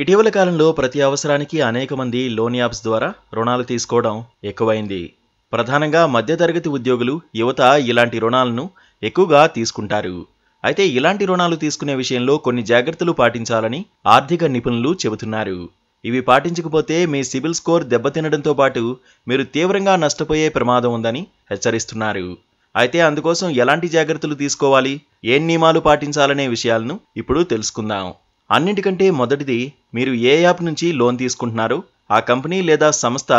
ఇటీవల కాలంలో ప్రతి అవసరానికి అనేక మంది లోన్ యాప్స్ ద్వారా రుణాలు తీసుకోవడం ఎక్కువైంది. ప్రధానంగా మధ్యతరగతి ఉద్యోగులు, యువత ఇలాంటి రుణాలను ఎక్కువగా తీసుకుంటారు. అయితే ఇలాంటి రుణాలు తీసుకునే విషయంలో కొన్ని జాగ్రత్తలు పాటించాలని ఆర్థిక నిపుణులు చెబుతున్నారు. ఇవి పాటించకపోతే మీ సిబిల్ స్కోర్ దెబ్బతినడంతో పాటు మీరు తీవ్రంగా నష్టపోయే ప్రమాదం ఉందని హెచ్చరిస్తున్నారు. అయితే అందుకోసం ఎలాంటి జాగ్రత్తలు తీసుకోవాలి, ఏం నియమాలు పాటించాలనే విషయాలను ఇప్పుడు తెలుసుకుందాం. అన్నింటికంటే మొదటిది, మీరు ఏ యాప్ నుంచి లోన్ తీసుకుంటున్నారో ఆ కంపెనీ లేదా సంస్థ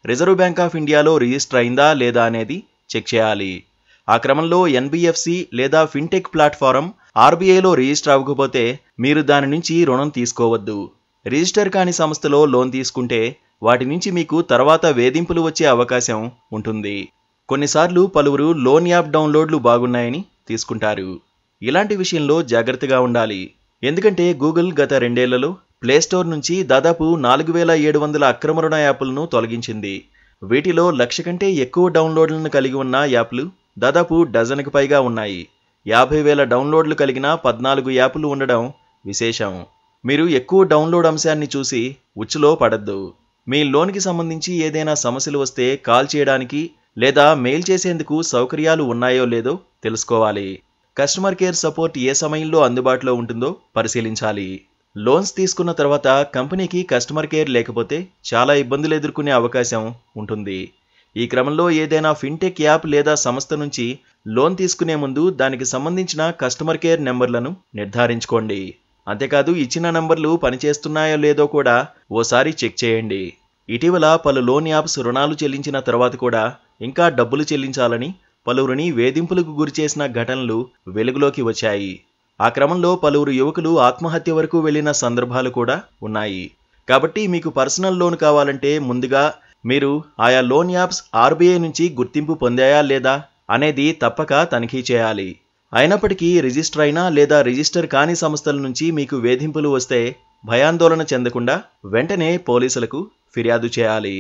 రిజర్వ్ బ్యాంక్ ఆఫ్ ఇండియాలో రిజిస్టర్ అయిందా లేదా అనేది చెక్ చేయాలి. ఆ క్రమంలో ఎన్బిఎఫ్సి లేదా ఫిన్టెక్ ప్లాట్ఫారం ఆర్బీఐలో రిజిస్టర్ అవ్వకపోతే మీరు దాని నుంచి రుణం తీసుకోవద్దు. రిజిస్టర్ కాని సంస్థలో లోన్ తీసుకుంటే వాటి నుంచి మీకు తర్వాత వేధింపులు వచ్చే అవకాశం ఉంటుంది. కొన్నిసార్లు పలువురు లోన్ యాప్ డౌన్లోడ్లు బాగున్నాయని తీసుకుంటారు. ఇలాంటి విషయంలో జాగ్రత్తగా ఉండాలి. ఎందుకంటే గూగుల్ గత 2 ఏళ్లలో ప్లేస్టోర్ నుంచి దాదాపు 4700 అక్రమ రుణ యాప్లను తొలగించింది. వీటిలో 1,00,000 కంటే ఎక్కువ డౌన్లోడ్లను కలిగి ఉన్న యాప్లు దాదాపు డజన్కు పైగా ఉన్నాయి. 50,000 డౌన్లోడ్లు కలిగిన 14 యాప్లు ఉండడం విశేషం. మీరు ఎక్కువ డౌన్లోడ్ అంశాన్ని చూసి ఉచ్చులో పడద్దు. మీ లోన్కి సంబంధించి ఏదైనా సమస్యలు వస్తే కాల్ చేయడానికి లేదా మెయిల్ చేసేందుకు సౌకర్యాలు ఉన్నాయో లేదో తెలుసుకోవాలి. కస్టమర్ కేర్ సపోర్ట్ ఏ సమయంలో అందుబాటులో ఉంటుందో పరిశీలించాలి. లోన్స్ తీసుకున్న తర్వాత కంపెనీకి కస్టమర్ కేర్ లేకపోతే చాలా ఇబ్బందులు ఎదుర్కొనే అవకాశం ఉంటుంది. ఈ క్రమంలో ఏదైనా ఫిన్టెక్ యాప్ లేదా సంస్థ నుంచి లోన్ తీసుకునే ముందు దానికి సంబంధించిన కస్టమర్ కేర్ నెంబర్లను నిర్ధారించుకోండి. అంతేకాదు ఇచ్చిన నంబర్లు పనిచేస్తున్నాయో లేదో కూడా ఓసారి చెక్ చేయండి. ఇటీవల పలు లోన్ యాప్స్ రుణాలు చెల్లించిన తర్వాత కూడా ఇంకా డబ్బులు చెల్లించాలని పలువురిని వేధింపులకు గురిచేసిన ఘటనలు వెలుగులోకి వచ్చాయి. ఆ క్రమంలో పలువురు యువకులు ఆత్మహత్య వరకు వెళ్లిన సందర్భాలు కూడా ఉన్నాయి. కాబట్టి మీకు పర్సనల్ లోన్ కావాలంటే ముందుగా మీరు ఆయా లోన్ యాప్స్ ఆర్బీఐ నుంచి గుర్తింపు పొందాయా లేదా అనేది తప్పక తనిఖీ చేయాలి. అయినప్పటికీ రిజిస్టర్ అయిన లేదా రిజిస్టర్ కాని సంస్థల నుంచి మీకు వేధింపులు వస్తే భయాందోళన చెందకుండా వెంటనే పోలీసులకు ఫిర్యాదు చేయాలి.